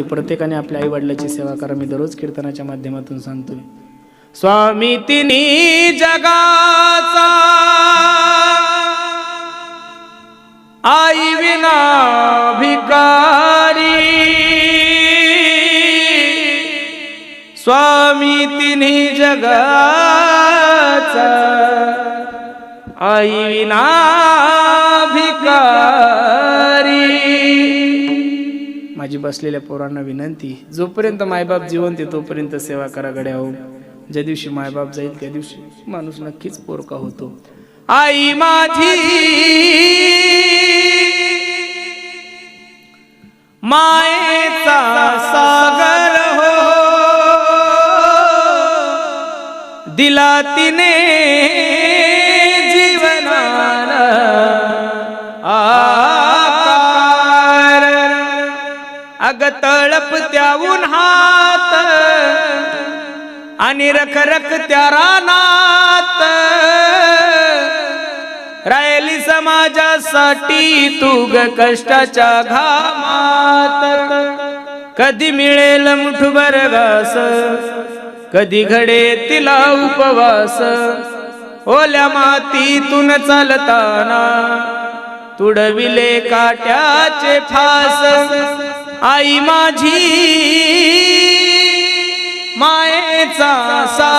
प्रत्येकाने आपल्या आई वडिलांची सेवा करा। मी दररोज कीर्तनाच्या माध्यमातून सांगतोय, स्वामी तिन्ही जगाचा आई विना भिकारी, स्वामी तिन्ही जगाचा आई विना भिकारी। माझी बसलेल्या पोरांना विनंती, जोपर्यंत मायबाप जिवंत आहे तोपर्यंत सेवा करा गड्या हो। ज्या दिवशी मायबाप जाईल त्या दिवशी माणूस नक्कीच पोरका होतो। आई माझी मायेचा सागर हो, दिला तिने जीवनाला आकार। अग तळपत्या उन्हात आणि रखरखत्या रानात, राहिली समाजासाठी तू ग कष्टाच्या घामात। कधी मिळेल मुठभर घास, कधी घडे तिला उपवास, ओल्या मातीतून चालताना तुडविले काट्याचे फास। आई माझी मायेचा सा